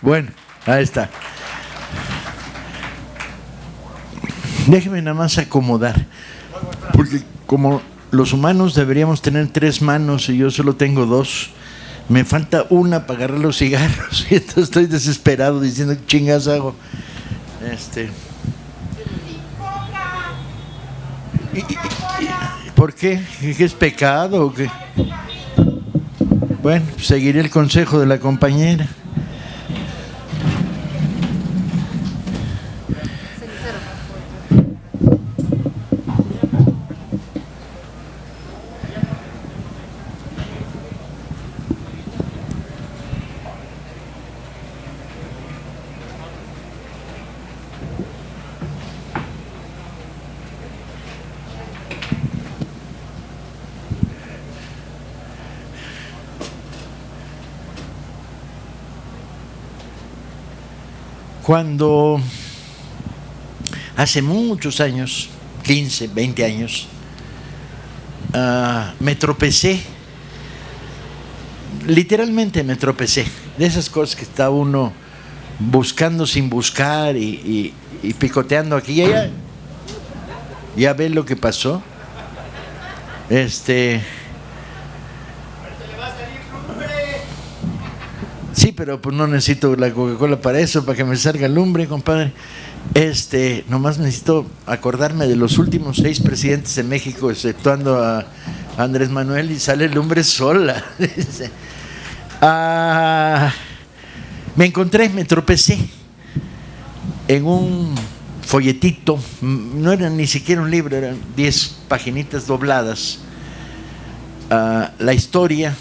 Bueno, ahí está. Déjeme nada más acomodar, porque como los humanos deberíamos tener 3 manos y yo solo tengo 2, me falta una para agarrar los cigarros y entonces estoy desesperado diciendo ¿qué chingas hago? ¿Por qué? ¿Qué es pecado o qué? Bueno, seguiré el consejo de la compañera. Cuando hace muchos años, 15, 20 años, me tropecé, literalmente me tropecé, de esas cosas que está uno buscando sin buscar y picoteando aquí y allá. Ya ves lo que pasó. Sí, pero pues no necesito la Coca-Cola para eso, para que me salga lumbre, compadre. Nomás necesito acordarme de los últimos 6 presidentes de México, exceptuando a Andrés Manuel, y sale lumbre sola. Me tropecé en un folletito, no era ni siquiera un libro, eran 10 paginitas dobladas, la historia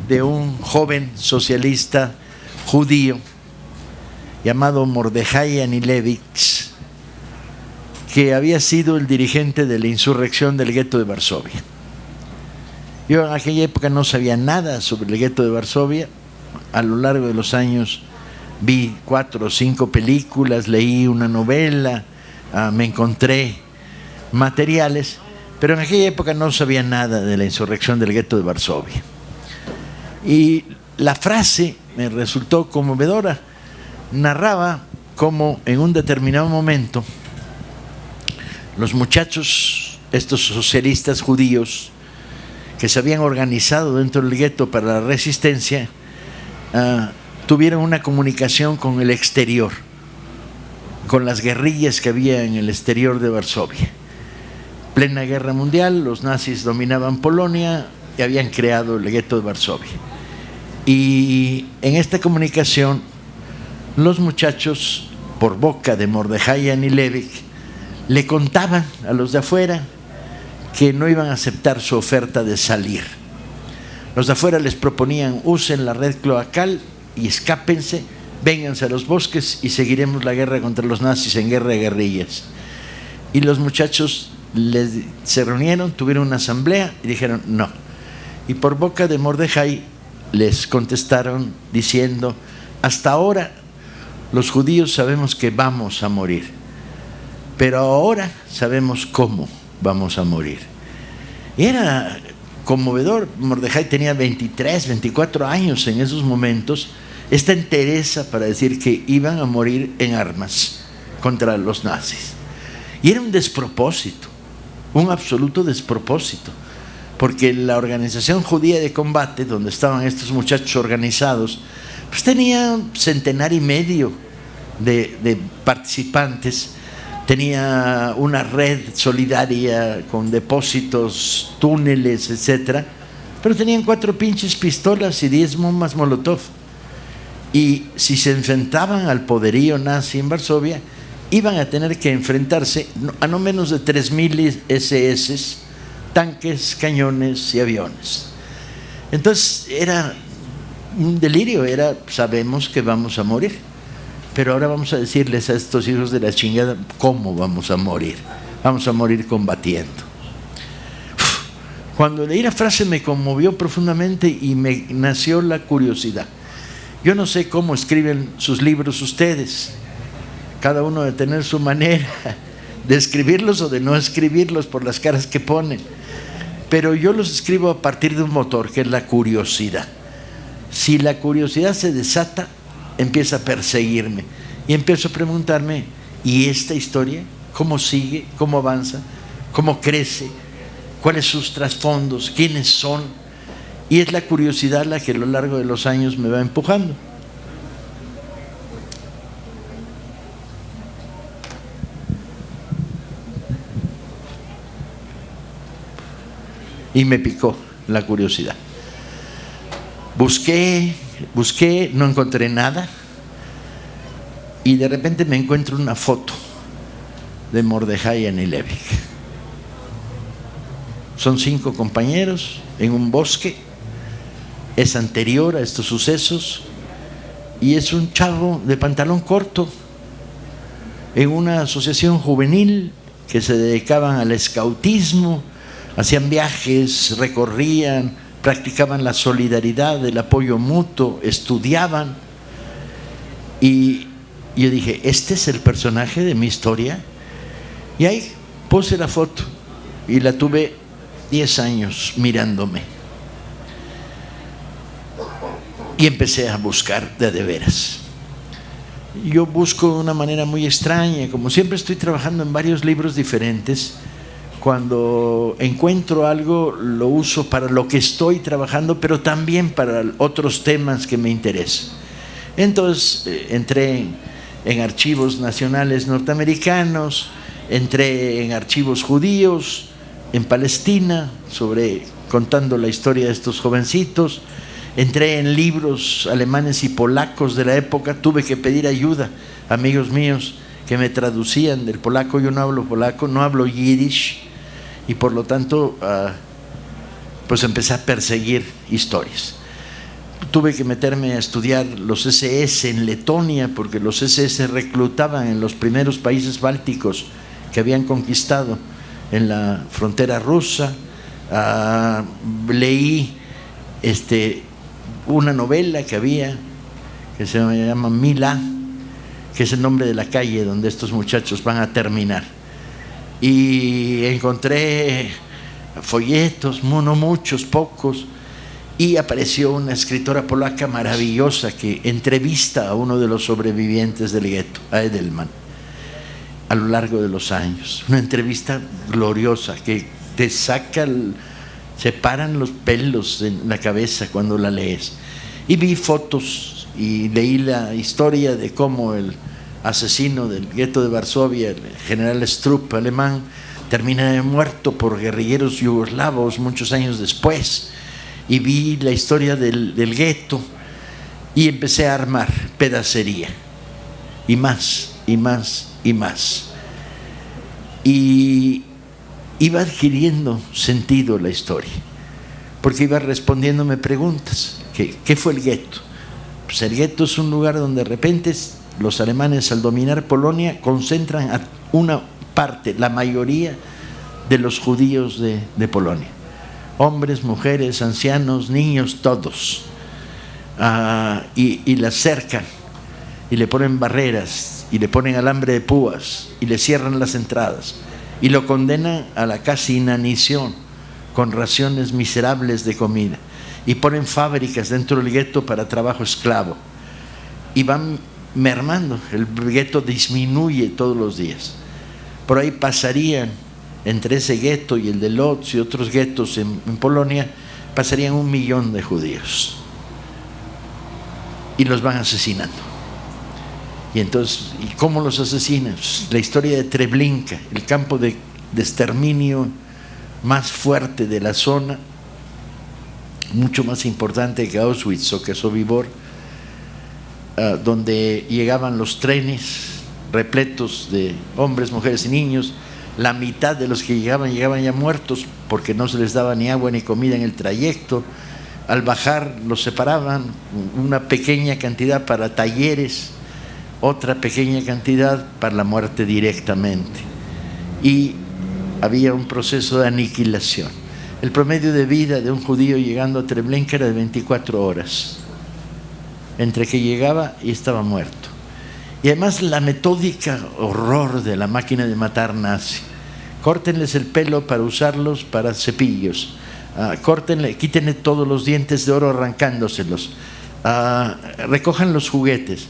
de un joven socialista judío llamado Mordejai Anilevich, que había sido el dirigente de la insurrección del gueto de Varsovia. Yo en aquella época no sabía nada sobre el gueto de Varsovia. A lo largo de los años vi 4 o 5 películas, leí una novela, me encontré materiales, pero en aquella época no sabía nada de la insurrección del gueto de Varsovia. Y la frase me resultó conmovedora. Narraba cómo en un determinado momento los muchachos, estos socialistas judíos que se habían organizado dentro del gueto para la resistencia, tuvieron una comunicación con el exterior, con las guerrillas que había en el exterior de Varsovia. Plena guerra mundial, los nazis dominaban Polonia y habían creado el gueto de Varsovia. Y en esta comunicación, los muchachos, por boca de Mordejai Anilevich, le contaban a los de afuera que no iban a aceptar su oferta de salir. Los de afuera les proponían: usen la red cloacal y escápense, vénganse a los bosques y seguiremos la guerra contra los nazis en guerra de guerrillas. Y los muchachos se reunieron, tuvieron una asamblea y dijeron no. Y por boca de Mordejai les contestaron diciendo: hasta ahora los judíos sabemos que vamos a morir, pero ahora sabemos cómo vamos a morir. Y era conmovedor. Mordejai tenía 23, 24 años en esos momentos. Esta entereza para decir que iban a morir en armas contra los nazis. Y era un despropósito, un absoluto despropósito, porque la organización judía de combate, donde estaban estos muchachos organizados, pues tenía 1,5 de participantes, tenía una red solidaria con depósitos, túneles, etcétera, pero tenían 4 pinches pistolas y 10 bombas Molotov. Y si se enfrentaban al poderío nazi en Varsovia, iban a tener que enfrentarse a no menos de 3,000 SS, tanques, cañones y aviones. Entonces era un delirio, sabemos que vamos a morir, pero ahora vamos a decirles a estos hijos de la chingada cómo vamos a morir. Vamos a morir combatiendo. Cuando leí la frase me conmovió profundamente y me nació la curiosidad. Yo no sé cómo escriben sus libros ustedes, cada uno de tener su manera de escribirlos o de no escribirlos por las caras que ponen, pero yo los escribo a partir de un motor que es la curiosidad. Si la curiosidad se desata, empieza a perseguirme. Y empiezo a preguntarme, ¿y esta historia? ¿Cómo sigue? ¿Cómo avanza? ¿Cómo crece? ¿Cuáles sus trasfondos? ¿Quiénes son? Y es la curiosidad la que a lo largo de los años me va empujando. Y me picó la curiosidad. Busqué, no encontré nada. Y de repente me encuentro una foto de Mordejai Anilevic. Son 5 compañeros en un bosque. Es anterior a estos sucesos. Y es un chavo de pantalón corto en una asociación juvenil que se dedicaban al escautismo, hacían viajes, recorrían, practicaban la solidaridad, el apoyo mutuo, estudiaban. Y yo dije, ¿este es el personaje de mi historia? Y ahí puse la foto y la tuve 10 años mirándome. Y empecé a buscar de veras. Yo busco de una manera muy extraña, como siempre estoy trabajando en varios libros diferentes. Cuando encuentro algo lo uso para lo que estoy trabajando, pero también para otros temas que me interesan. Entonces entré en archivos nacionales norteamericanos, entré en archivos judíos en Palestina, contando la historia de estos jovencitos. Entré en libros alemanes y polacos de la época. Tuve que pedir ayuda a amigos míos que me traducían del polaco. Yo no hablo polaco, no hablo yiddish, y por lo tanto pues empecé a perseguir historias. Tuve que meterme a estudiar los SS en Letonia, porque los SS reclutaban en los primeros países bálticos que habían conquistado en la frontera rusa. Leí una novela que había que se llama Mila, que es el nombre de la calle donde estos muchachos van a terminar. Y encontré folletos, no muchos, pocos. Y apareció una escritora polaca maravillosa que entrevista a uno de los sobrevivientes del gueto, a Edelman, a lo largo de los años. Una entrevista gloriosa que te se paran los pelos en la cabeza cuando la lees. Y vi fotos y leí la historia de cómo el asesino del gueto de Varsovia, el general Strupp alemán, termina muerto por guerrilleros yugoslavos muchos años después. Y vi la historia del gueto y empecé a armar pedacería, y más, y más, y más. Y iba adquiriendo sentido la historia, porque iba respondiéndome preguntas. ¿Qué fue el gueto? Pues el gueto es un lugar donde de repente los alemanes, al dominar Polonia, concentran a una parte, la mayoría de los judíos de Polonia. Hombres, mujeres, ancianos, niños, todos. Y la cercan, y le ponen barreras, y le ponen alambre de púas, y le cierran las entradas, y lo condenan a la casi inanición, con raciones miserables de comida, y ponen fábricas dentro del gueto para trabajo esclavo, y van mermando. El gueto disminuye todos los días. Por ahí pasarían, entre ese gueto y el de Lodz y otros guetos en Polonia, pasarían 1 millón de judíos, y los van asesinando. Y entonces, ¿y cómo los asesinan? La historia de Treblinka, el campo de exterminio más fuerte de la zona, mucho más importante que Auschwitz o que Sobibor, donde llegaban los trenes repletos de hombres, mujeres y niños. La mitad de los que llegaban ya muertos, porque no se les daba ni agua ni comida en el trayecto. Al bajar los separaban, una pequeña cantidad para talleres, otra pequeña cantidad para la muerte directamente. Y había un proceso de aniquilación. El promedio de vida de un judío llegando a Treblinka era de 24 horas, entre que llegaba y estaba muerto. Y además la metódica horror de la máquina de matar nazi. Córtenles el pelo para usarlos para cepillos, quítenle todos los dientes de oro arrancándoselos, recojan los juguetes.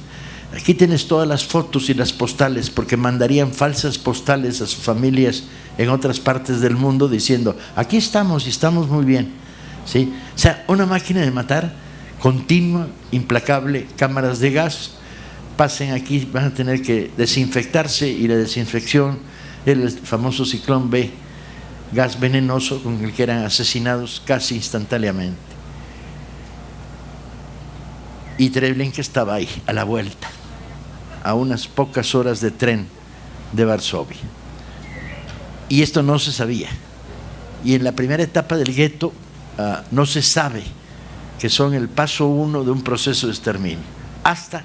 Aquí tienes todas las fotos y las postales, porque mandarían falsas postales a sus familias en otras partes del mundo diciendo, aquí estamos y estamos muy bien, ¿sí? O sea, una máquina de matar continua, implacable, cámaras de gas. Pasen aquí, van a tener que desinfectarse, y la desinfección, el famoso ciclón B, gas venenoso con el que eran asesinados casi instantáneamente. Y Treblinka estaba ahí, a la vuelta, a unas pocas horas de tren de Varsovia. Y esto no se sabía. Y en la primera etapa del gueto no se sabe que son el paso 1 de un proceso de exterminio, hasta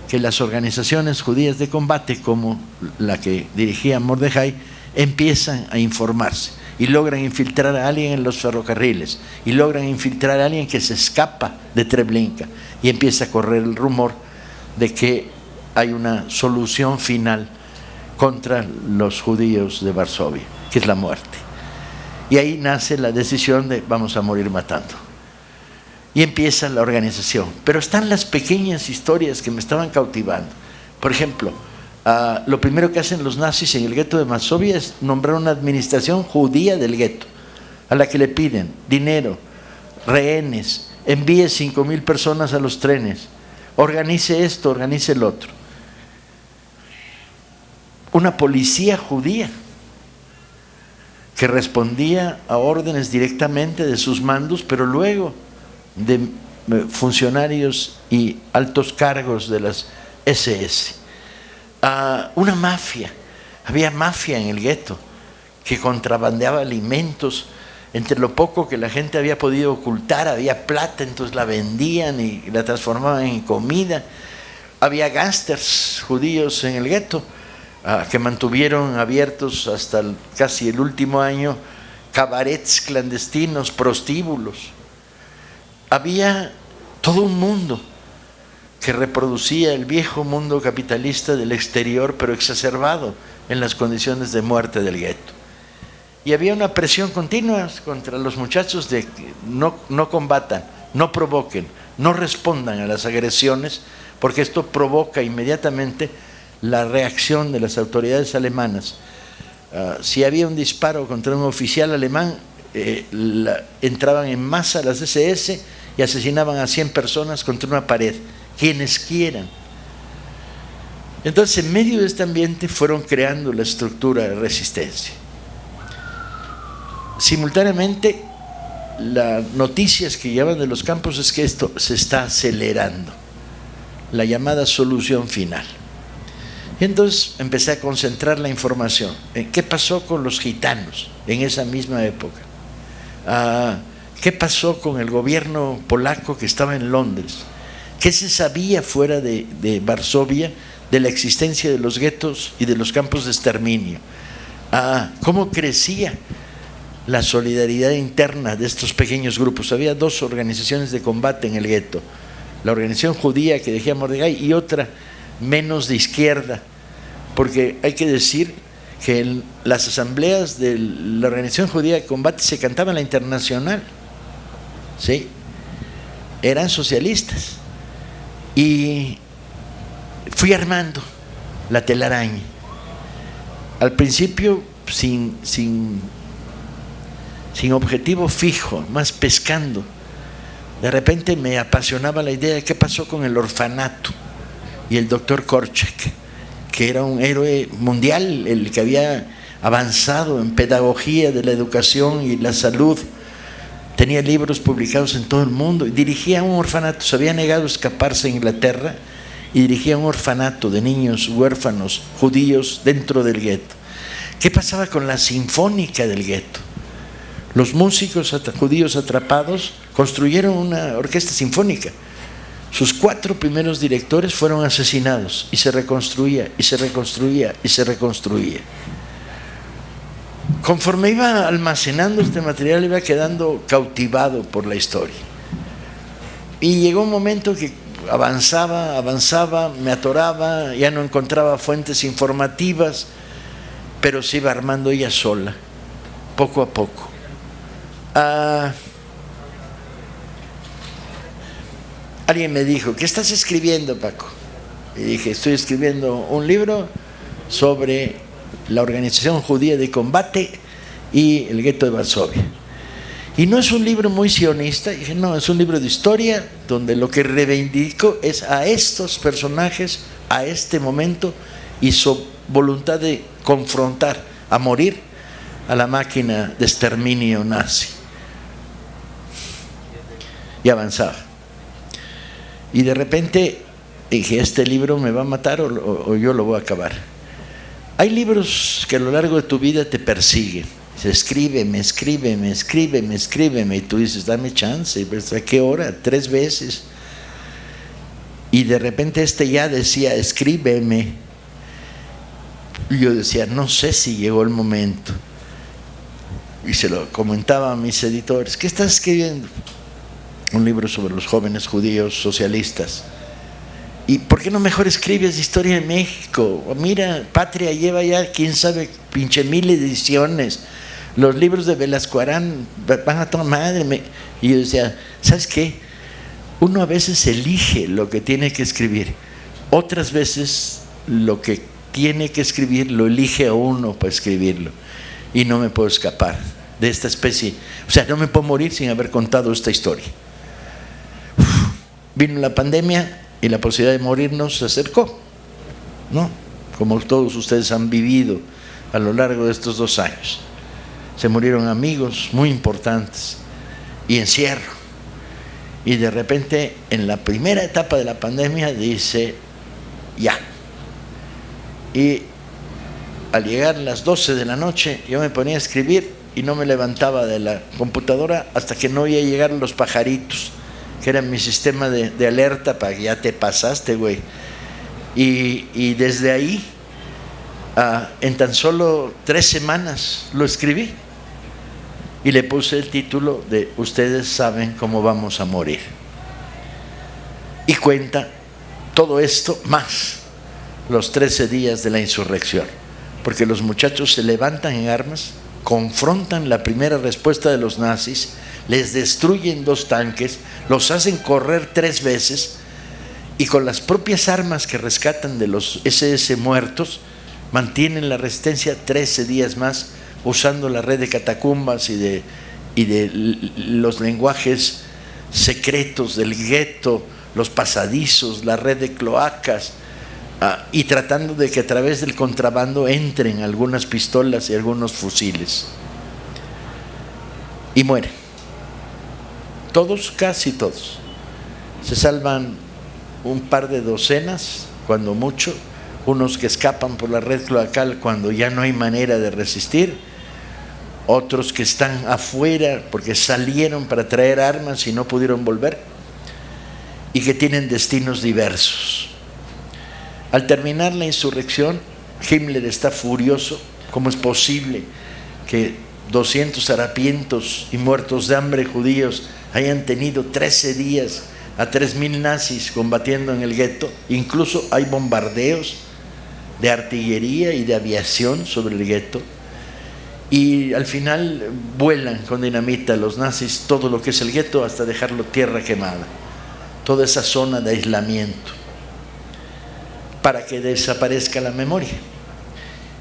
que las organizaciones judías de combate, como la que dirigía Mordejai, empiezan a informarse y logran infiltrar a alguien en los ferrocarriles, y logran infiltrar a alguien que se escapa de Treblinka, y empieza a correr el rumor de que hay una solución final contra los judíos de Varsovia, que es la muerte. Y ahí nace la decisión de vamos a morir matando. Y empieza la organización. Pero están las pequeñas historias que me estaban cautivando. Por ejemplo, lo primero que hacen los nazis en el gueto de Varsovia es nombrar una administración judía del gueto, a la que le piden dinero, rehenes, envíe 5,000 personas a los trenes, organice esto, organice el otro. Una policía judía que respondía a órdenes directamente de sus mandos, pero luego de funcionarios y altos cargos de las SS. Una mafia, había mafia en el gueto que contrabandeaba alimentos. Entre lo poco que la gente había podido ocultar, había plata, entonces la vendían y la transformaban en comida. Había gángsters judíos en el gueto que mantuvieron abiertos hasta casi el último año cabarets clandestinos, prostíbulos. Había todo un mundo que reproducía el viejo mundo capitalista del exterior, pero exacerbado en las condiciones de muerte del gueto. Y había una presión continua contra los muchachos de que no combatan, no provoquen, no respondan a las agresiones, porque esto provoca inmediatamente la reacción de las autoridades alemanas. Si había un disparo contra un oficial alemán, entraban en masa las SS y asesinaban a 100 personas contra una pared, quienes quieran. Entonces, en medio de este ambiente fueron creando la estructura de resistencia. Simultáneamente, las noticias que llevan de los campos es que esto se está acelerando, la llamada solución final. Y entonces empecé a concentrar la información en qué pasó con los gitanos en esa misma época, qué pasó con el gobierno polaco que estaba en Londres, qué se sabía fuera de Varsovia de la existencia de los guetos y de los campos de exterminio, cómo crecía la solidaridad interna de estos pequeños grupos. Había 2 organizaciones de combate en el gueto, la organización judía que decía Mordejai y otra menos de izquierda, porque hay que decir que en las asambleas de la organización judía de combate se cantaba la Internacional, ¿sí? Eran socialistas, y fui armando la telaraña, al principio sin objetivo fijo, más pescando. De repente me apasionaba la idea de qué pasó con el orfanato y el doctor Korczak, que era un héroe mundial, el que había avanzado en pedagogía de la educación y la salud, tenía libros publicados en todo el mundo y dirigía un orfanato. Se había negado a escaparse a Inglaterra y dirigía un orfanato de niños huérfanos judíos dentro del gueto. ¿Qué pasaba con la sinfónica del gueto? Los músicos judíos atrapados construyeron una orquesta sinfónica. Sus 4 primeros directores fueron asesinados y se reconstruía, y se reconstruía, y se reconstruía. Conforme iba almacenando este material, iba quedando cautivado por la historia. Y llegó un momento que avanzaba, me atoraba, ya no encontraba fuentes informativas, pero se iba armando ella sola, poco a poco. Alguien me dijo, ¿qué estás escribiendo, Paco? Y dije, estoy escribiendo un libro sobre la organización judía de combate y el gueto de Varsovia. Y no es un libro muy sionista, dije, no, es un libro de historia donde lo que reivindico es a estos personajes, a este momento y su voluntad de confrontar, a morir a la máquina de exterminio nazi. Y avanzaba. Y de repente dije, este libro me va a matar o yo lo voy a acabar. Hay libros que a lo largo de tu vida te persiguen. Escríbeme, escríbeme, escríbeme, escríbeme. Y tú dices, dame chance. ¿A qué hora? 3 veces. Y de repente ya decía, escríbeme. Y yo decía, no sé si llegó el momento. Y se lo comentaba a mis editores, ¿qué estás escribiendo? Un libro sobre los jóvenes judíos socialistas. ¿Y por qué no mejor escribes historia de México? Mira, Patria lleva ya, quién sabe, pinche 1000 ediciones. Los libros de Velasco Arán van a tomar madre. Y yo decía, ¿sabes qué? Uno a veces elige lo que tiene que escribir. Otras veces lo que tiene que escribir lo elige a uno para escribirlo. Y no me puedo escapar de esta especie. O sea, no me puedo morir sin haber contado esta historia. Vino la pandemia y la posibilidad de morirnos se acercó, ¿no? Como todos ustedes han vivido a lo largo de estos 2 años. Se murieron amigos muy importantes y encierro. Y de repente, en la primera etapa de la pandemia, dice, ya. Y al llegar las 12 de la noche, yo me ponía a escribir y no me levantaba de la computadora hasta que no iba a llegar los pajaritos, que era mi sistema de alerta para que ya te pasaste, güey. Y desde ahí, en tan solo 3 semanas, lo escribí. Y le puse el título de Ustedes saben cómo vamos a morir. Y cuenta todo esto más los 13 días de la insurrección. Porque los muchachos se levantan en armas, confrontan la primera respuesta de los nazis, les destruyen 2 tanques, los hacen correr 3 veces y con las propias armas que rescatan de los SS muertos, mantienen la resistencia 13 días más, usando la red de catacumbas y de los lenguajes secretos del gueto, los pasadizos, la red de cloacas, y tratando de que a través del contrabando entren algunas pistolas y algunos fusiles. Y mueren. Todos, casi todos. Se salvan un par de docenas, cuando mucho, unos que escapan por la red cloacal cuando ya no hay manera de resistir, otros que están afuera porque salieron para traer armas y no pudieron volver, y que tienen destinos diversos. Al terminar la insurrección, Himmler está furioso. ¿Cómo es posible que 200 harapientos y muertos de hambre judíos hayan tenido 13 días a 3.000 nazis combatiendo en el gueto? Incluso hay bombardeos de artillería y de aviación sobre el gueto. Y al final vuelan con dinamita los nazis todo lo que es el gueto hasta dejarlo tierra quemada, toda esa zona de aislamiento, para que desaparezca la memoria.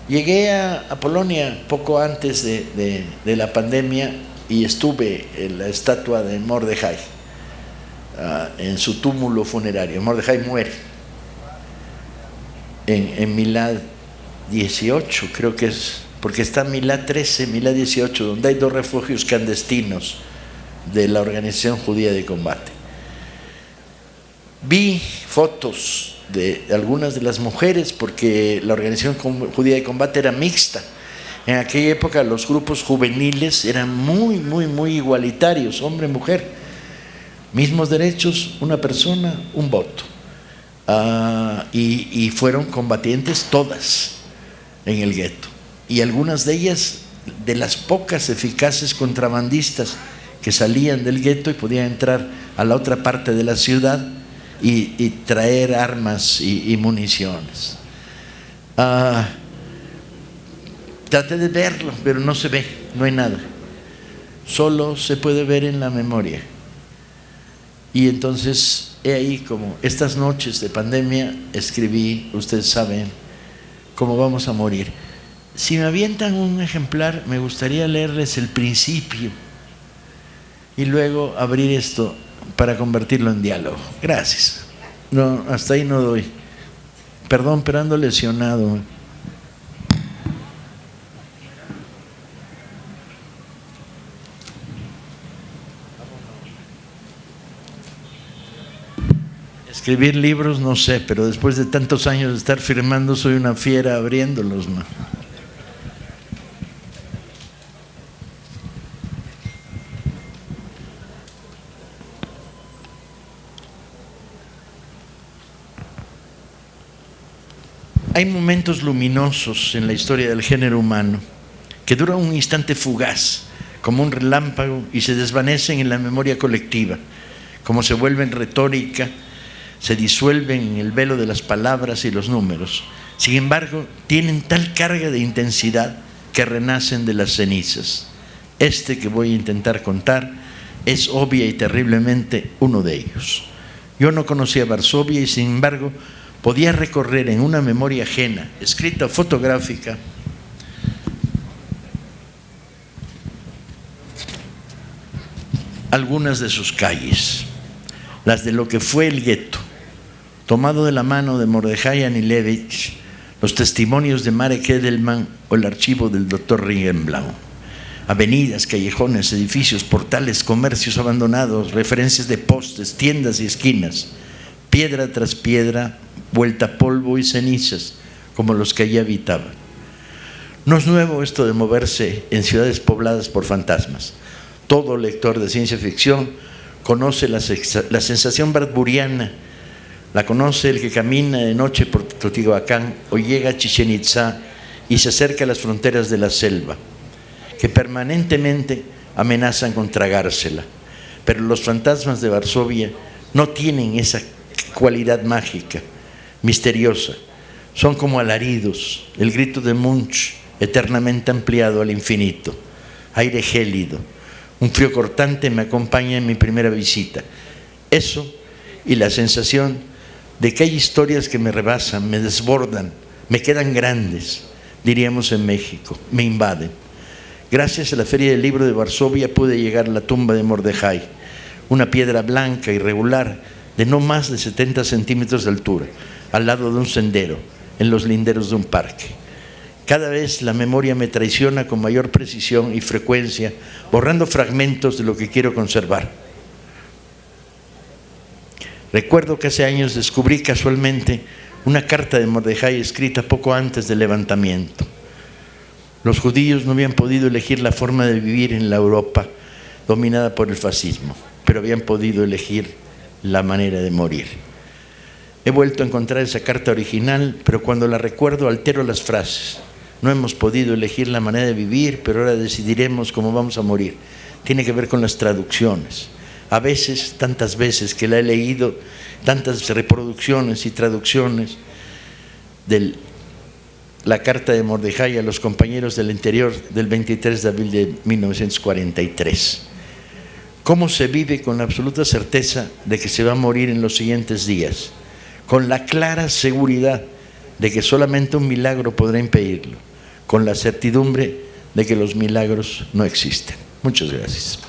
Llegué a Polonia poco antes de la pandemia y estuve en la estatua de Mordejai, en su túmulo funerario. Mordejai muere en Milá 18, creo que es, porque está Milá 13, Milá 18, donde hay 2 refugios clandestinos de la Organización Judía de Combate. Vi fotos de algunas de las mujeres, porque la Organización Judía de Combate era mixta. En aquella época los grupos juveniles eran muy, muy, muy igualitarios, hombre-mujer, mismos derechos, una persona, un voto. Y fueron combatientes todas en el gueto, y algunas de ellas de las pocas eficaces contrabandistas que salían del gueto y podían entrar a la otra parte de la ciudad y traer armas y municiones. Traté de verlo, pero no se ve, no hay nada. Solo se puede ver en la memoria. Y entonces, he ahí como estas noches de pandemia escribí, ustedes saben, cómo vamos a morir. Si me avientan un ejemplar, me gustaría leerles el principio y luego abrir esto para convertirlo en diálogo. Gracias. No, hasta ahí no doy. Perdón, pero ando lesionado. Escribir libros no sé, pero después de tantos años de estar firmando soy una fiera abriéndolos, ¿no? Hay momentos luminosos en la historia del género humano que duran un instante fugaz, como un relámpago, y se desvanecen en la memoria colectiva, como se vuelven retórica, se disuelven en el velo de las palabras y los números. Sin embargo, tienen tal carga de intensidad que renacen de las cenizas. Este que voy a intentar contar es obvia y terriblemente uno de ellos. Yo no conocía Varsovia y sin embargo podía recorrer en una memoria ajena, escrita o fotográfica, algunas de sus calles, las de lo que fue el gueto, tomado de la mano de Mordejai Anilevich, los testimonios de Marek Edelman o el archivo del Dr. Ringenblau. Avenidas, callejones, edificios, portales, comercios abandonados, referencias de postes, tiendas y esquinas, piedra tras piedra, vuelta polvo y cenizas, como los que allí habitaban. No es nuevo esto de moverse en ciudades pobladas por fantasmas. Todo lector de ciencia ficción conoce la sensación bradburiana, la conoce el que camina de noche por Teotihuacán o llega a Chichén Itzá y se acerca a las fronteras de la selva, que permanentemente amenazan con tragársela. Pero los fantasmas de Varsovia no tienen esa cualidad mágica, misteriosa. Son como alaridos, el grito de Munch eternamente ampliado al infinito, aire gélido. Un frío cortante me acompaña en mi primera visita. Eso y la sensación de que hay historias que me rebasan, me desbordan, me quedan grandes, diríamos en México, me invaden. Gracias a la Feria del Libro de Varsovia pude llegar a la tumba de Mordejai, una piedra blanca irregular de no más de 70 centímetros de altura, al lado de un sendero, en los linderos de un parque. Cada vez la memoria me traiciona con mayor precisión y frecuencia, borrando fragmentos de lo que quiero conservar. Recuerdo que hace años descubrí casualmente una carta de Mordejai escrita poco antes del levantamiento. Los judíos no habían podido elegir la forma de vivir en la Europa dominada por el fascismo, pero habían podido elegir la manera de morir. He vuelto a encontrar esa carta original, pero cuando la recuerdo altero las frases. No hemos podido elegir la manera de vivir, pero ahora decidiremos cómo vamos a morir. Tiene que ver con las traducciones. A veces, tantas veces que la he leído, tantas reproducciones y traducciones de la carta de Mordejai a los compañeros del interior del 23 de abril de 1943. ¿Cómo se vive con la absoluta certeza de que se va a morir en los siguientes días? Con la clara seguridad de que solamente un milagro podrá impedirlo, con la certidumbre de que los milagros no existen. Muchas gracias.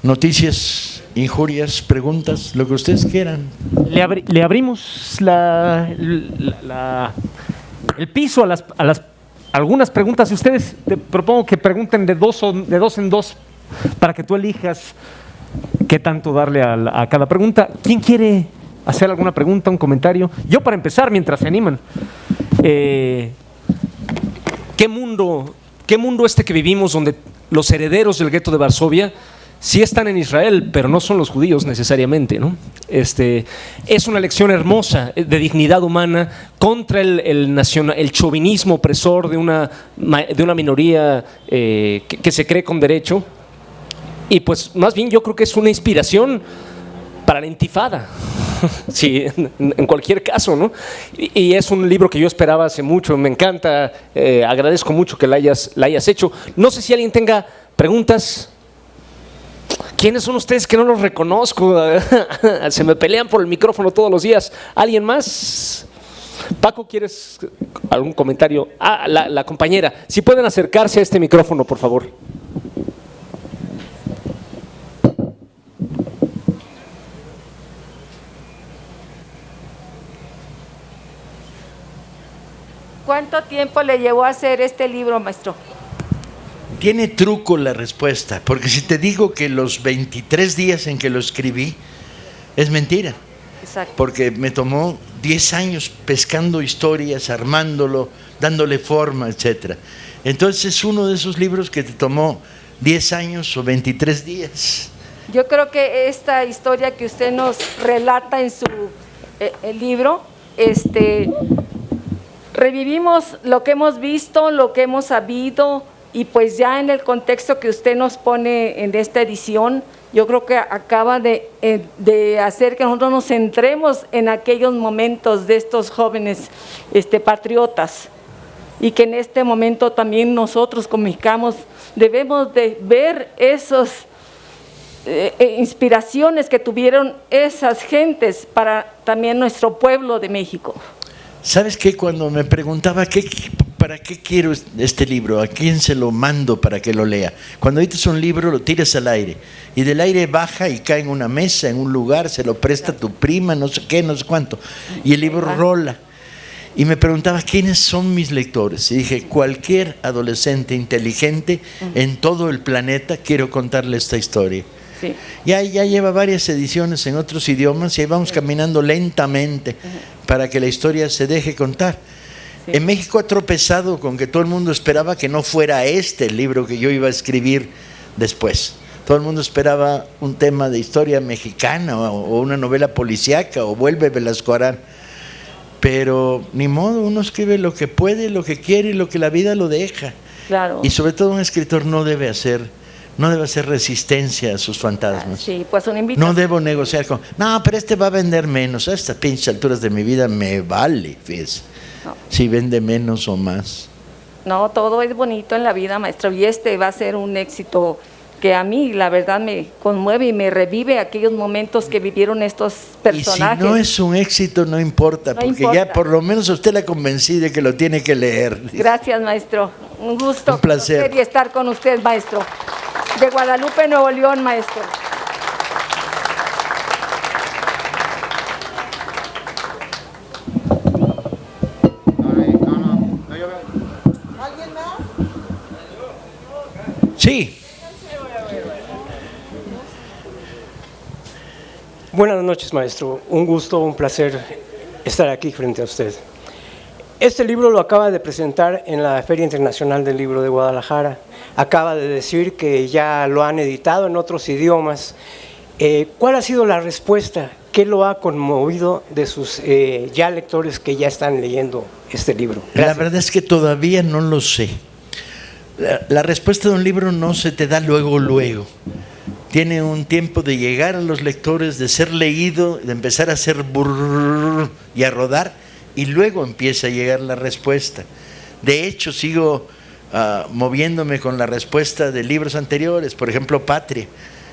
Noticias, injurias, preguntas, lo que ustedes quieran. Le abrimos el piso a algunas preguntas. Y ustedes, te propongo que pregunten de dos en dos para que tú elijas qué tanto darle a cada pregunta. ¿Quién quiere hacer alguna pregunta, un comentario? Yo, para empezar, mientras se animan. ¿Qué mundo este que vivimos, donde los herederos del gueto de Varsovia sí están en Israel, pero no son los judíos necesariamente, ¿no? Es una lección hermosa de dignidad humana contra el chauvinismo opresor de una minoría que se cree con derecho. Y pues más bien yo creo que es una inspiración para la intifada, Sí, en cualquier caso, ¿no? Y es un libro que yo esperaba hace mucho, me encanta, agradezco mucho que la hayas hecho. No sé si alguien tenga preguntas. ¿Quiénes son ustedes que no los reconozco? Se me pelean por el micrófono todos los días. ¿Alguien más? Paco, ¿quieres algún comentario? La compañera. Si pueden acercarse a este micrófono, por favor. ¿Cuánto tiempo le llevó a hacer este libro, maestro? Tiene truco la respuesta, porque si te digo que los 23 días en que lo escribí, es mentira. Exacto. Porque me tomó 10 años pescando historias, armándolo, dándole forma, etc. Entonces es uno de esos libros que te tomó 10 años o 23 días. Yo creo que esta historia que usted nos relata en su el libro, revivimos lo que hemos visto, lo que hemos sabido, y pues ya en el contexto que usted nos pone en esta edición, yo creo que acaba de hacer que nosotros nos centremos en aquellos momentos de estos jóvenes patriotas, y que en este momento también nosotros como mexicanos debemos de ver esas inspiraciones que tuvieron esas gentes para también nuestro pueblo de México. ¿Sabes qué? Cuando me preguntaba para qué quiero este libro, a quién se lo mando para que lo lea, cuando editas un libro lo tiras al aire y del aire baja y cae en una mesa, en un lugar, se lo presta tu prima, no sé qué, no sé cuánto, y el libro rola. Y me preguntaba quiénes son mis lectores, y dije, cualquier adolescente inteligente en todo el planeta, quiero contarle esta historia. Sí. Ya lleva varias ediciones en otros idiomas y ahí vamos caminando lentamente para que la historia se deje contar. Sí. En México ha tropezado con que todo el mundo esperaba que no fuera el libro que yo iba a escribir después. Todo el mundo esperaba un tema de historia mexicana o una novela policíaca o vuelve Velasco Arán. Pero ni modo, uno escribe lo que puede, lo que quiere y lo que la vida lo deja. Claro. Y sobre todo un escritor no debe hacer resistencia a sus fantasmas. Sí, pues una invitación. No debo negociar con, no, pero va a vender menos. A estas pinches alturas de mi vida me vale, fíjese, no. Si vende menos o más. No, todo es bonito en la vida, maestro, y va a ser un éxito que a mí, la verdad, me conmueve y me revive aquellos momentos que vivieron estos personajes. Y si no es un éxito, no importa, no porque importa. Ya por lo menos usted la convencí de que lo tiene que leer. Gracias, maestro. Un gusto. Un placer. Y estar con usted, maestro. De Guadalupe, Nuevo León, maestro. ¿Alguien más? Sí. Buenas noches, maestro. Un gusto, un placer estar aquí frente a usted. Este libro lo acaba de presentar en la Feria Internacional del Libro de Guadalajara. Acaba de decir que ya lo han editado en otros idiomas. ¿Cuál ha sido la respuesta? ¿Qué lo ha conmovido de sus ya lectores que ya están leyendo este libro? Gracias. La verdad es que todavía no lo sé. La respuesta de un libro no se te da luego. Tiene un tiempo de llegar a los lectores, de ser leído, de empezar a hacer burr y a rodar, y luego empieza a llegar la respuesta. De hecho, sigo moviéndome con la respuesta de libros anteriores, por ejemplo, Patria,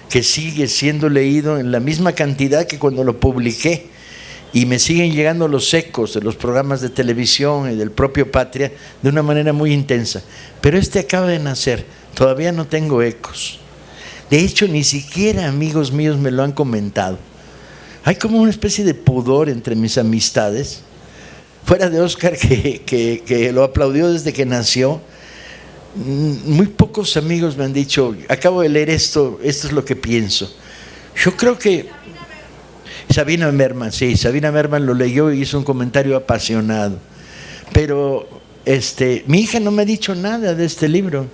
que sigue siendo leído en la misma cantidad que cuando lo publiqué, y me siguen llegando los ecos de los programas de televisión y del propio Patria de una manera muy intensa. Pero acaba de nacer, todavía no tengo ecos. De hecho, ni siquiera amigos míos me lo han comentado. Hay como una especie de pudor entre mis amistades. Fuera de Oscar, que lo aplaudió desde que nació, muy pocos amigos me han dicho, acabo de leer esto es lo que pienso. Yo creo que Sabina Merman, sí, Sabina Merman lo leyó y hizo un comentario apasionado. Pero mi hija no me ha dicho nada de este libro.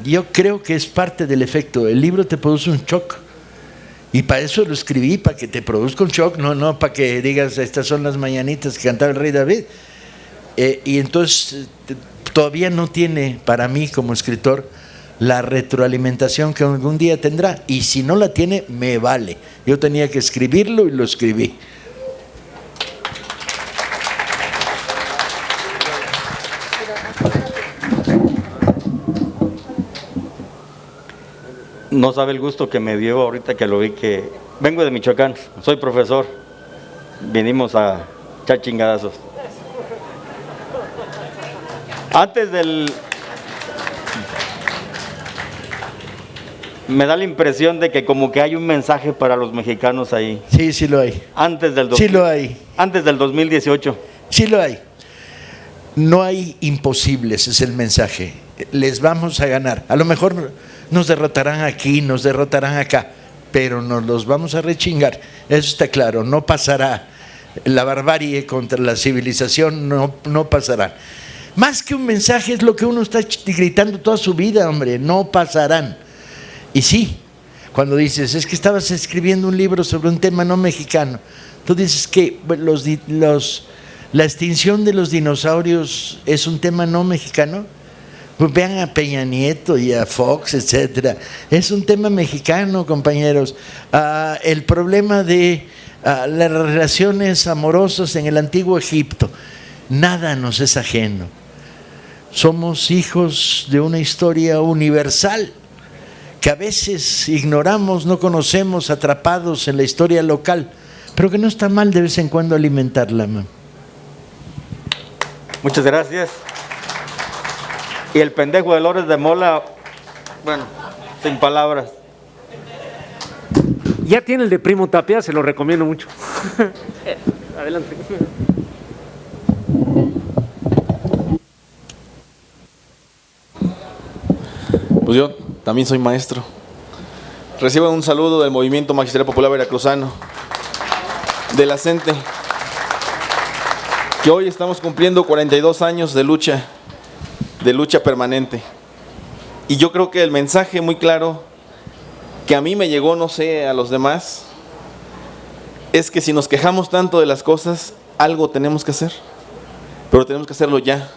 Yo creo que es parte del efecto. El libro te produce un shock. Y para eso lo escribí, para que te produzca un shock, no para que digas, estas son las mañanitas que cantaba el rey David. Y entonces todavía no tiene, para mí como escritor, la retroalimentación que algún día tendrá, y si no la tiene, me vale. Yo tenía que escribirlo y lo escribí. No sabe el gusto que me dio ahorita que lo vi, que vengo de Michoacán, soy profesor, vinimos a echar chingadazos. Me da la impresión de que como que hay un mensaje para los mexicanos ahí. Sí, sí lo hay. Sí lo hay. Antes del 2018. Sí lo hay. No hay imposibles, es el mensaje. Les vamos a ganar. A lo mejor nos derrotarán aquí, nos derrotarán acá, pero nos los vamos a rechingar. Eso está claro, no pasará. La barbarie contra la civilización no pasarán. Más que un mensaje es lo que uno está gritando toda su vida, hombre, no pasarán. Y sí, cuando dices, es que estabas escribiendo un libro sobre un tema no mexicano, tú dices que la extinción de los dinosaurios es un tema no mexicano. Pues vean a Peña Nieto y a Fox, etcétera. Es un tema mexicano, compañeros. El problema de las relaciones amorosas en el antiguo Egipto, nada nos es ajeno. Somos hijos de una historia universal que a veces ignoramos, no conocemos, atrapados en la historia local, pero que no está mal de vez en cuando alimentarla. Muchas gracias. Y el pendejo de Lores de Mola, bueno, sin palabras. Ya tiene el de Primo Tapia, se lo recomiendo mucho. Adelante. Pues yo también soy maestro. Reciban un saludo del Movimiento Magisterial Popular Veracruzano, de la CENTE, que hoy estamos cumpliendo 42 años de lucha permanente. Y yo creo que el mensaje muy claro que a mí me llegó, no sé, a los demás, es que si nos quejamos tanto de las cosas, algo tenemos que hacer, pero tenemos que hacerlo ya,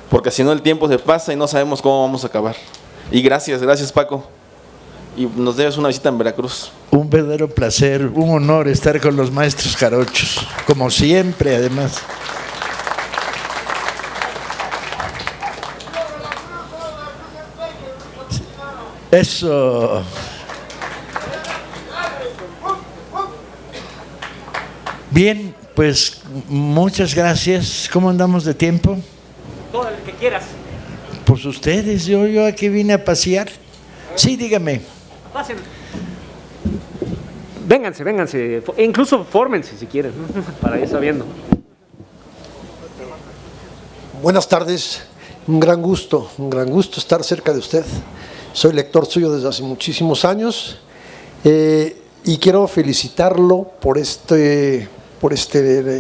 porque si no el tiempo se pasa y no sabemos cómo vamos a acabar. Y gracias Paco, y nos debes una visita en Veracruz. Un verdadero placer, un honor estar con los maestros jarochos, como siempre además. Eso. Bien, pues muchas gracias. ¿Cómo andamos de tiempo? Todo el que quieras. Pues ustedes, yo aquí vine a pasear. Sí, dígame. Pasen. Vénganse. Incluso fórmense si quieren, para ir sabiendo. Buenas tardes. Un gran gusto estar cerca de usted. Soy lector suyo desde hace muchísimos años y quiero felicitarlo por este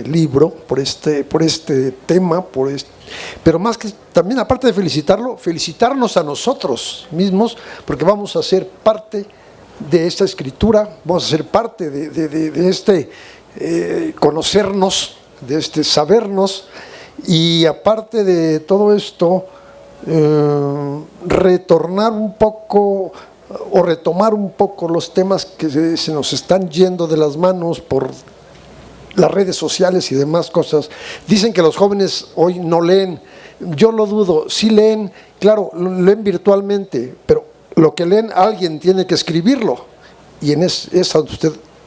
libro, por este tema, pero más que también, aparte de felicitarlo, felicitarnos a nosotros mismos, porque vamos a ser parte de esta escritura, vamos a ser parte de este conocernos, de este sabernos, y aparte de todo esto, retornar un poco o retomar un poco los temas que se nos están yendo de las manos por las redes sociales y demás cosas. Dicen que los jóvenes hoy no leen, yo lo dudo, sí leen, claro, leen virtualmente, pero lo que leen alguien tiene que escribirlo, y es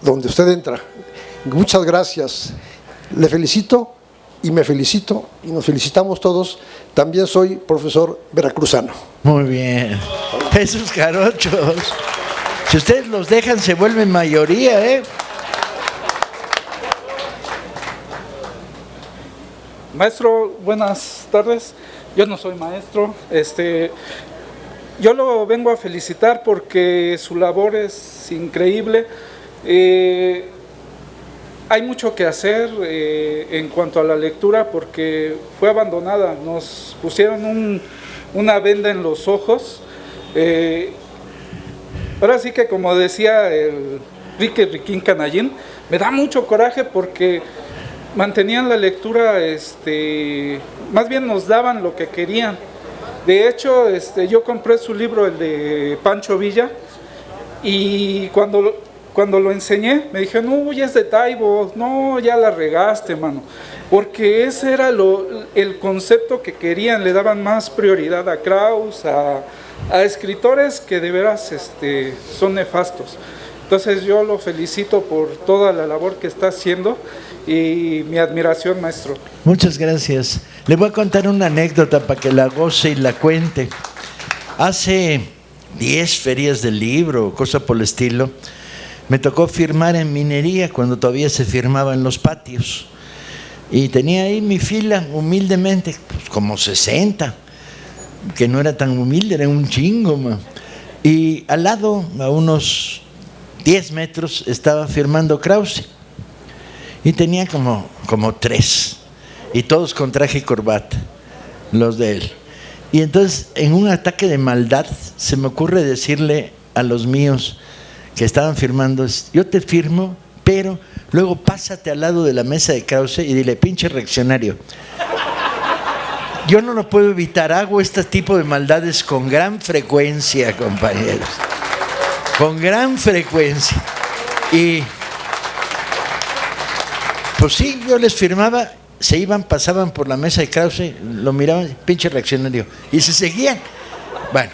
donde usted entra. Muchas gracias, le felicito y me felicito y nos felicitamos todos. También soy profesor veracruzano. Muy bien. Esos jarochos, si ustedes los dejan, se vuelven mayoría, ¿eh? Maestro, buenas tardes. Yo no soy maestro. Yo lo vengo a felicitar porque su labor es increíble. Hay mucho que hacer en cuanto a la lectura porque fue abandonada. Nos pusieron una venda en los ojos. Ahora sí que, como decía el Riquín Canallín, me da mucho coraje porque mantenían la lectura, más bien nos daban lo que querían. De hecho, yo compré su libro, el de Pancho Villa, y cuando lo enseñé, me dijeron, no, ya es de Taibo, no, ya la regaste, mano. Porque ese era el concepto que querían, le daban más prioridad a Krauss, a escritores que de veras son nefastos. Entonces yo lo felicito por toda la labor que está haciendo y mi admiración, maestro. Muchas gracias. Le voy a contar una anécdota para que la goce y la cuente. Hace 10 ferias del libro, cosa por el estilo, me tocó firmar en Minería cuando todavía se firmaba en los patios. Y tenía ahí mi fila, humildemente, pues como 60, que no era tan humilde, era un chingo, man. Y al lado, a unos 10 metros, estaba firmando Krause. Y tenía como 3, y todos con traje y corbata, los de él. Y entonces, en un ataque de maldad, se me ocurre decirle a los míos que estaban firmando, yo te firmo, pero luego pásate al lado de la mesa de Krause y dile, pinche reaccionario. Yo no lo puedo evitar, hago este tipo de maldades con gran frecuencia, compañeros. Con gran frecuencia. Y pues sí, yo les firmaba, se iban, pasaban por la mesa de Krause, lo miraban, pinche reaccionario, y se seguían. Bueno,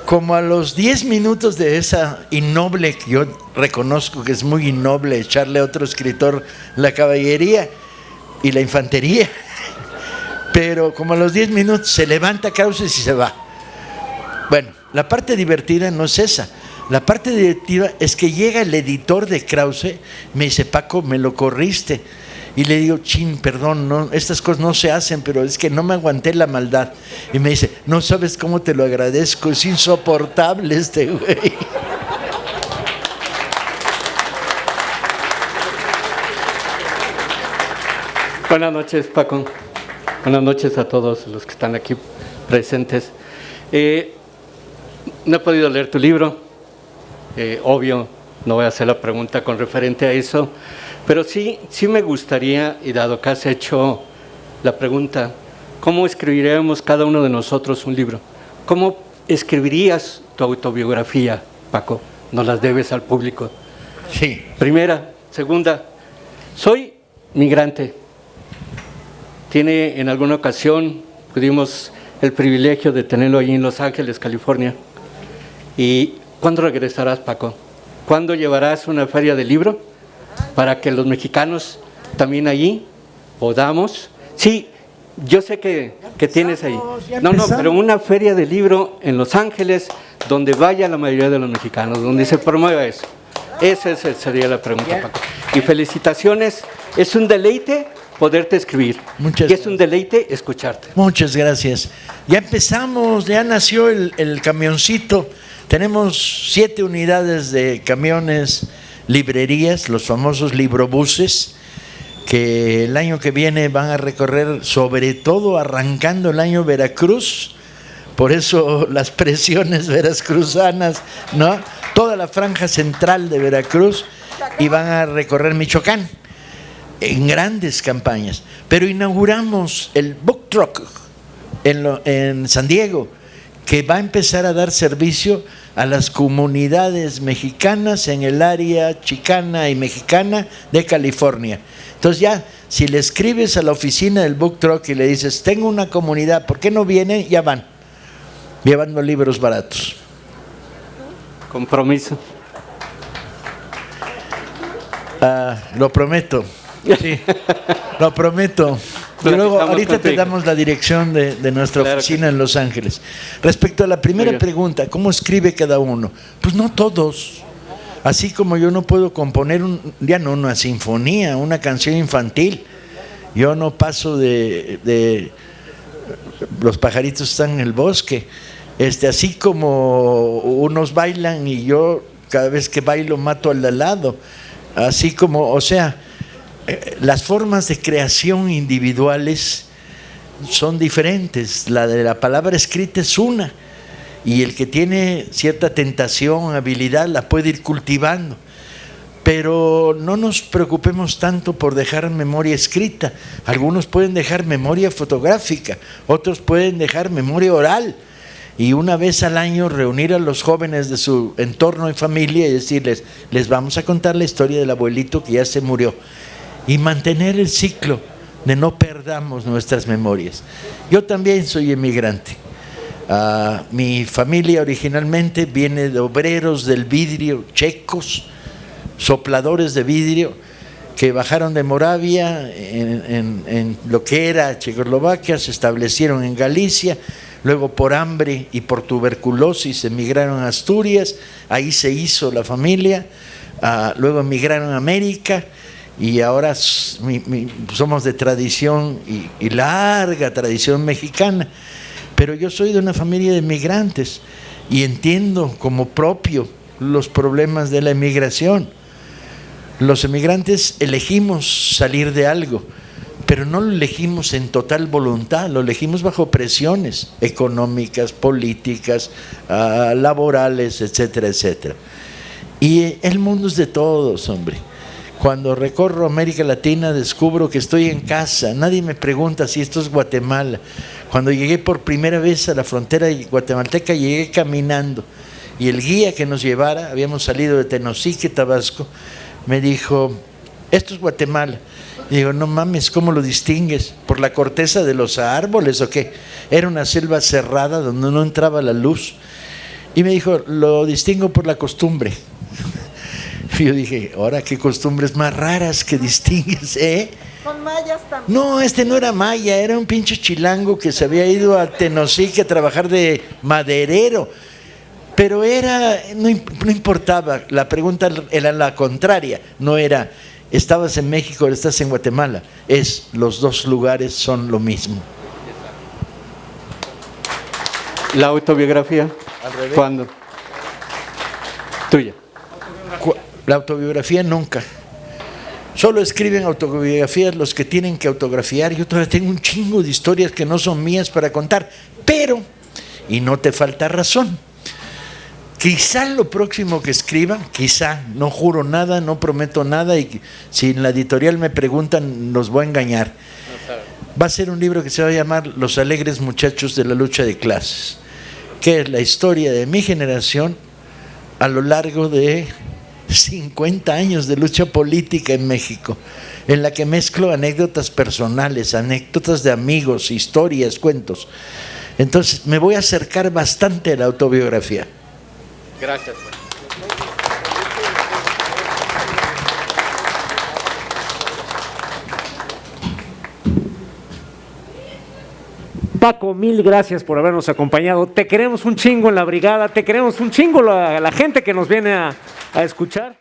como a los 10 minutos de esa innoble, que yo reconozco que es muy innoble echarle a otro escritor la caballería y la infantería, pero como a los 10 minutos se levanta Krause y se va. Bueno, la parte divertida no es esa. La parte directiva es que llega el editor de Krause, me dice, Paco, me lo corriste. Y le digo, chin, perdón, no, estas cosas no se hacen, pero es que no me aguanté la maldad. Y me dice, no sabes cómo te lo agradezco, es insoportable este güey. Buenas noches, Paco. Buenas noches a todos los que están aquí presentes. No he podido leer tu libro. Obvio, no voy a hacer la pregunta con referente a eso, pero sí me gustaría, y dado que has hecho la pregunta, ¿cómo escribiríamos cada uno de nosotros un libro? ¿Cómo escribirías tu autobiografía, Paco? Nos las debes al público. Sí. Primera. Segunda, soy migrante. En alguna ocasión tuvimos el privilegio de tenerlo allí en Los Ángeles, California. ¿Y cuándo regresarás, Paco? ¿Cuándo llevarás una feria de libro para que los mexicanos también allí podamos? Sí, yo sé que tienes ahí. No, pero una feria de libro en Los Ángeles donde vaya la mayoría de los mexicanos, donde se promueva eso. Esa sería la pregunta, Paco. Y felicitaciones, es un deleite poderte escribir. Y es un deleite escucharte. Muchas gracias. Ya empezamos, ya nació el camioncito. Tenemos 7 unidades de camiones, librerías, los famosos librobuses, que el año que viene van a recorrer, sobre todo arrancando el año Veracruz, por eso las presiones veracruzanas, ¿no? Toda la franja central de Veracruz, y van a recorrer Michoacán en grandes campañas. Pero inauguramos el Book Truck en San Diego, que va a empezar a dar servicio a las comunidades mexicanas en el área chicana y mexicana de California. Entonces ya, si le escribes a la oficina del Book Truck y le dices, tengo una comunidad, ¿por qué no vienen? Ya van, llevando libros baratos. Compromiso. Lo prometo. Sí, lo prometo. Y luego, ahorita te damos la dirección de nuestra oficina en Los Ángeles. Respecto a la primera pregunta, ¿cómo escribe cada uno? Pues no todos. Así como yo no puedo componer una sinfonía, una canción infantil. Yo no paso de los pajaritos están en el bosque. Así como unos bailan y yo cada vez que bailo mato al de al lado. Así como, o sea, las formas de creación individuales son diferentes. La de la palabra escrita es una, y el que tiene cierta tentación, habilidad, la puede ir cultivando. Pero no nos preocupemos tanto por dejar memoria escrita. Algunos pueden dejar memoria fotográfica, otros pueden dejar memoria oral. Y una vez al año reunir a los jóvenes de su entorno y familia y decirles, les vamos a contar la historia del abuelito que ya se murió. Y mantener el ciclo de no perdamos nuestras memorias. Yo también soy emigrante. Mi familia originalmente viene de obreros del vidrio checos, sopladores de vidrio, que bajaron de Moravia en lo que era Checoslovaquia, se establecieron en Galicia, luego por hambre y por tuberculosis emigraron a Asturias, ahí se hizo la familia, luego emigraron a América y ahora somos de tradición y larga tradición mexicana, pero yo soy de una familia de emigrantes y entiendo como propio los problemas de la emigración. Los emigrantes elegimos salir de algo, pero no lo elegimos en total voluntad, lo elegimos bajo presiones económicas, políticas, laborales, etcétera, etcétera. Y el mundo es de todos, hombre. Cuando recorro América Latina descubro que estoy en casa, nadie me pregunta si esto es Guatemala. Cuando llegué por primera vez a la frontera guatemalteca, llegué caminando y el guía que nos llevara, habíamos salido de Tenosique, Tabasco, me dijo, esto es Guatemala. Y digo, no mames, ¿cómo lo distingues? ¿Por la corteza de los árboles o qué? Era una selva cerrada donde no entraba la luz. Y me dijo, lo distingo por la costumbre. Y yo dije, ahora qué costumbres más raras que distingues, ¿eh? Con mayas también. No, este no era maya, era un pinche chilango que se había ido a Tenosique a trabajar de maderero. Pero no importaba, la pregunta era la contraria, no era, estabas en México o estás en Guatemala, los dos lugares son lo mismo. ¿La autobiografía? Al revés. ¿Cuándo? Tuya. La autobiografía nunca. Solo escriben autobiografías los que tienen que autografiar. Yo todavía tengo un chingo de historias que no son mías para contar, pero, y no te falta razón, quizá lo próximo que escriba, quizá, no juro nada, no prometo nada, y si en la editorial me preguntan, los voy a engañar. Va a ser un libro que se va a llamar Los alegres muchachos de la lucha de clases, que es la historia de mi generación a lo largo de 50 años de lucha política en México, en la que mezclo anécdotas personales, anécdotas de amigos, historias, cuentos. Entonces me voy a acercar bastante a la autobiografía. Gracias. Paco, mil gracias por habernos acompañado. Te queremos un chingo en la brigada, te queremos un chingo la gente que nos viene a escuchar.